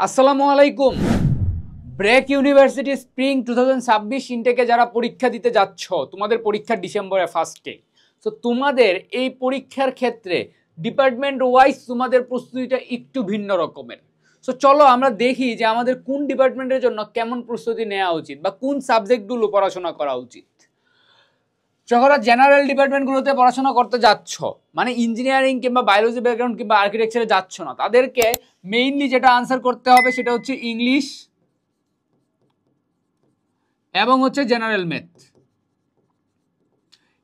আসসালামু আলাইকুম। Break university spring 2026 ইনটেকে যারা পরীক্ষা দিতে যাচ্ছ, তোমাদের পরীক্ষা ডিসেম্বরের ফার্স্টে। তো তোমাদের এই পরীক্ষার ক্ষেত্রে ডিপার্টমেন্ট ওয়াইজ তোমাদের প্রস্তুতিটা একটু ভিন্ন রকমের। সো চলো আমরা দেখি যে আমাদের কোন ডিপার্টমেন্টের জন্য কেমন প্রস্তুতি নেওয়া উচিত বা কোন সাবজেক্টগুলো পড়াশোনা করা উচিত। যখন জেনারেল ডিপার্টমেন্টগুলোতে পড়াশোনা করতে যাচ্ছ, মানে ইঞ্জিনিয়ারিং কিংবা বায়োলজি ব্যাকগ্রাউন্ড কিংবা আর্কিটেকচারে যাচ্ছ না, তাদেরকে মেইনলি যেটা আনসার করতে হবে সেটা হচ্ছে ইংলিশ এবং হচ্ছে জেনারেল ম্যাথ।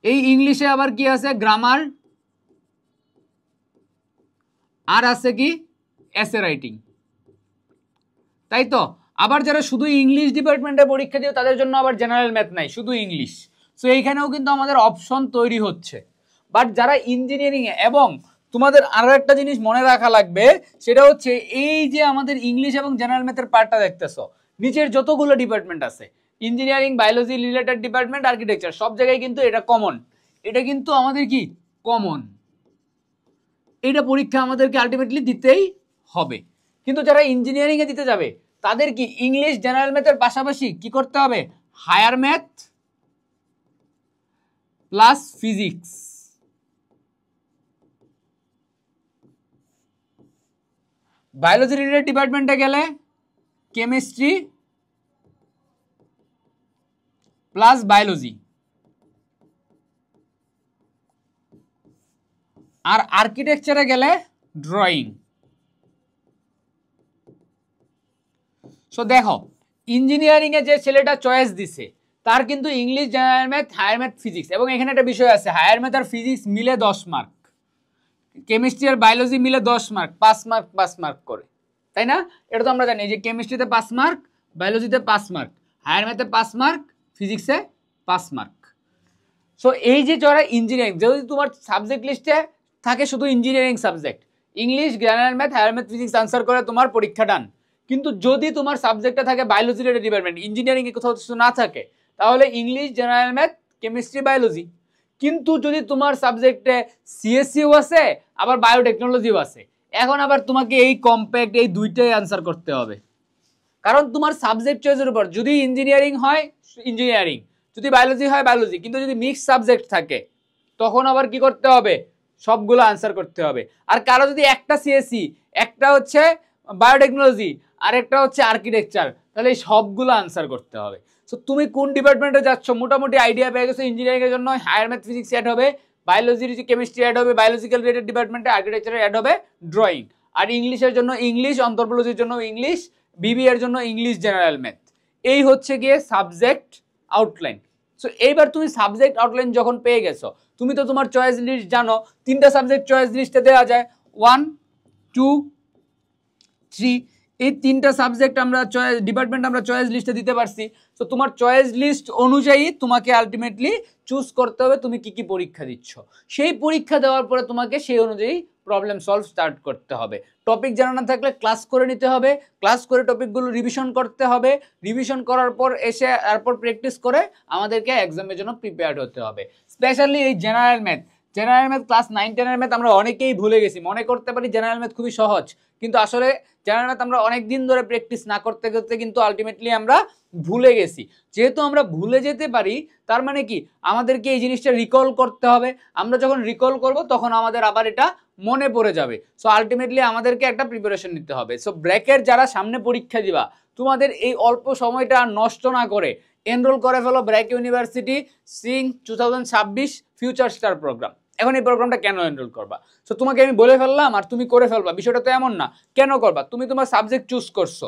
এই ইংলিশে আবার কি আছে, গ্রামার, আর আছে কি এসে রাইটিং, তাই তো। আবার যারা শুধু ইংলিশ ডিপার্টমেন্টে পরীক্ষা দিও তাদের জন্য আবার জেনারেল ম্যাথ নাই, শুধু ইংলিশ। সো এইখানেও কিন্তু আমাদের অপশন তৈরি হচ্ছে। বাট যারা ইঞ্জিনিয়ারিং এ, এবং তোমাদের আরো একটা জিনিস মনে রাখা লাগবে, সেটা হচ্ছে এই যে আমাদের ইংলিশ এবং জেনারেল ম্যাথের পার্টটা দেখতেছো, নিচের যতগুলো ডিপার্টমেন্ট আছে, engineering, biology related department, architecture, সব জায়গায় কিন্তু এটা কমন। এটা কিন্তু আমাদের কি কমন, এটা পরীক্ষা আমাদেরকে আলটিমেটলি দিতেই হবে। কিন্তু যারা ইঞ্জিনিয়ারিং এ দিতে যাবে তাদের কি ইংলিশ জেনারেল ম্যাথের পাশাপাশি কি করতে হবে, higher math plus physics. Biology related ডিপার্টমেন্টে গেলে কেমিস্ট্রি প্লাস বায়োলজি, আর আর্কিটেকচারে গেলে ড্রয়িং। সো দেখো, ইঞ্জিনিয়ারিং এ যে ছেলেটা চয়েস দিছে তার কিন্তু English, general math, higher math, physics, এবং এখানে একটা বিষয় আছে, হায়ার ম্যাথ আর ফিজিক্স মিলে 10 মার্ক, কেমিস্ট্রি আর বায়োলজি মিলে 10 মার্ক, 5 মার্ক 5 মার্ক করে, তাই না? এটা তো আমরা জানি যে কেমিস্ট্রিতে 5 মার্ক, বায়োলজিতে 5 মার্ক, হায়ার ম্যাথে 5 মার্ক, ফিজিক্সে 5 মার্ক। সো এই যে যারা ইঞ্জিনিয়ারিং, যদি তোমার সাবজেক্ট লিস্টে থাকে শুধু engineering subject, English, general math, higher math, physics answer করে তোমার পরীক্ষা ডান। কিন্তু যদি তোমার সাবজেক্টটা থাকে বায়োলজি রিলেটেড ডিপার্টমেন্ট, ইঞ্জিনিয়ারিং এ কোথাও কিছু না থাকে, তাহলে English, general math, chemistry, biology. কিন্তু যদি তোমার সাবজেক্টে সিএসসিও আছে আবার বায়োটেকনোলজিও আছে, এখন আবার তোমাকে এই কম্প্যাক্ট এই দুইটাই আনসার করতে হবে। কারণ তোমার সাবজেক্ট চয়েসের উপর, যদি ইঞ্জিনিয়ারিং হয় ইঞ্জিনিয়ারিং, যদি বায়োলজি হয় বায়োলজি, কিন্তু যদি মিক্স সাবজেক্ট থাকে তখন আবার কি করতে হবে, সবগুলো আনসার করতে হবে। আর কারো যদি একটা সিএসসি, একটা হচ্ছে বায়োটেকনোলজি, আর একটা হচ্ছে আর্কিটেকচার, তাহলে এই সবগুলো আনসার করতে হবে। সো তুমি কোন ডিপার্টমেন্টে যাচ্ছ মোটামুটি আইডিয়া পেয়ে গেছো। ইঞ্জিনিয়ারিং এর জন্য হায়ার ম্যাথ, ফিজিক্স অ্যাড হবে, বায়োলজির কেমিস্ট্রি অ্যাড হবে, বায়োলজিক্যাল রিলেটেড ডিপার্টমেন্টে আর্কিটেকচার অ্যাড হবে ড্রয়িং, আর ইংলিশের জন্য ইংলিশ, অন্থ্রোপোলজির জন্য ইংলিশ, বিবি এর জন্য ইংলিশ, জেনারেল ম্যাথ। এই হচ্ছে গিয়ে সাবজেক্ট আউটলাইন। সো এইবার তুমি সাবজেক্ট আউটলাইন যখন পেয়ে গেছো, তুমি তো তোমার চয়েস লিস্ট জানো, 3টা সাবজেক্ট চয়েস লিস্টে দেওয়া যায়, 1, 2, 3। এই 3টা সাবজেক্ট আমরা চয়েস ডিপার্টমেন্ট আমরা চয়েস লিস্টে দিতে পারছি। তো তোমার চয়েস লিস্ট অনুযায়ী তোমাকে আলটিমেটলি চুজ করতে হবে তুমি কি কি পরীক্ষা দিচ্ছ। সেই পরীক্ষা দেওয়ার পরে তোমাকে সেই অনুযায়ী প্রবলেম সলভ স্টার্ট করতে হবে। টপিক জানা না থাকলে ক্লাস করে নিতে হবে, ক্লাস করে টপিকগুলো রিভিশন করতে হবে, রিভিশন করার পর এসে তারপর প্র্যাকটিস করে আমাদেরকে এক্সামের জন্য প্রিপেয়ার্ড হতে হবে। স্পেশালি এই জেনারেল ম্যাথ ক্লাস 9-10 ম্যাথ আমরা অনেকেই ভুলে গেছি, মনে করতে পারি জেনারেল ম্যাথ খুবই সহজ, কিন্তু আসলে জেনারেল ম্যাথ আমরা অনেক দিন ধরে প্র্যাকটিস না করতে করতে কিন্তু আলটিমেটলি আমরা ভুলে গেছি। যেহেতু আমরা ভুলে যেতে পারি, তার মানে কি আমাদেরকে এই জিনিসটা রিকল করতে হবে। আমরা যখন রিকল করব তখন আমাদের আবার এটা মনে পড়ে যাবে। সো আলটিমেটলি আমাদেরকে একটা প্রিপারেশন নিতে হবে। সো ব্র্যাকের যারা সামনে পরীক্ষা দিবা, তোমাদের এই অল্প সময়টা নষ্ট না করে এনরোল করে ফেলো BRAC university spring 2026 future star program. এখন এই প্রোগ্রামটা কেন এনরোল করবা? সো তোমাকে আমি বলে ফেললাম আর তুমি করে ফেলবা, বিষয়টা তো এমন না। কেন করবা? তুমি তোমার সাবজেক্ট চুজ করছো,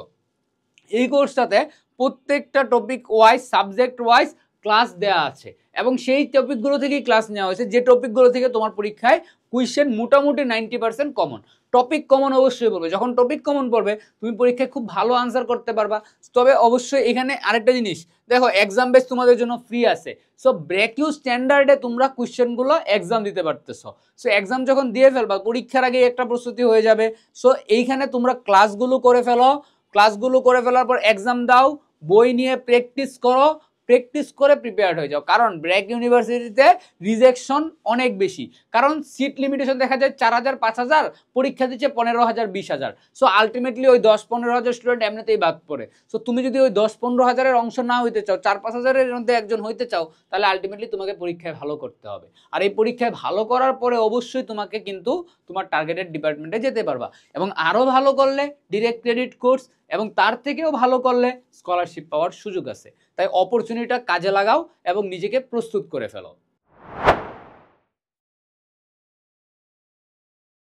এই কোর্সটাতে প্রত্যেকটা topic wise, subject wise class দেওয়া আছে, এবং সেই টপিকগুলো থেকেই ক্লাস নেওয়া হয়েছে যে টপিকগুলো থেকে তোমার পরীক্ষায় কোয়েশ্চেন মোটামুটি 90% কমন। টপিক কমন অবশ্যই পড়বে, যখন টপিক কমন পড়বে তুমি পরীক্ষায় খুব ভালো আনসার করতে পারবা। তবে অবশ্যই এখানে আরেকটা জিনিস দেখো, এক্সাম বেস তোমাদের জন্য ফ্রি আছে। সো ব্র্যাক ইউ স্ট্যান্ডার্ডে তোমরা কোয়েশ্চেনগুলো এক্সাম দিতে পারতেছো। সো এক্সাম যখন দিয়ে ফেলবা পরীক্ষার আগে একটা প্রস্তুতি হয়ে যাবে। সো এইখানে তোমরা ক্লাসগুলো করে ফেলো, ক্লাসগুলো করে ফেলার পর এক্সাম দাও, বই নিয়ে প্র্যাকটিস করো, প্র্যাকটিস করে প্রিপেয়ার্ড হয়ে যাও, কারণ ব্র্যাক ইউনিভার্সিটিতে রিজেকশন অনেক বেশি, কারণ সিট লিমিটেশন দেখা যায় 4000 5000, পরীক্ষা দিচ্ছে 15000 20000। সো আলটিমেটলি ওই 10-15 হাজার স্টুডেন্ট এমনিতেই বাদ পড়ে। সো তুমি যদি ওই 10-15 হাজারের অংশ না হইতে চাও, 4-5 হাজারের মধ্যে একজন হইতে চাও, তাহলে আলটিমেটলি তোমাকে পরীক্ষায় ভালো করতে হবে। আর এই পরীক্ষায় ভালো করার পরে অবশ্যই তোমাকে কিন্তু তোমার টার্গেটেড ডিপার্টমেন্টে যেতে পারবা, এবং আরও ভালো করলে ডিরেক্ট ক্রেডিট কোর্স, এবং তার থেকেও ভালো করলে স্কলারশিপ পাওয়ার সুযোগ আছে। তাই অপরচুনিটিটা কাজে লাগাও এবং নিজেকে প্রস্তুত করে ফেলো।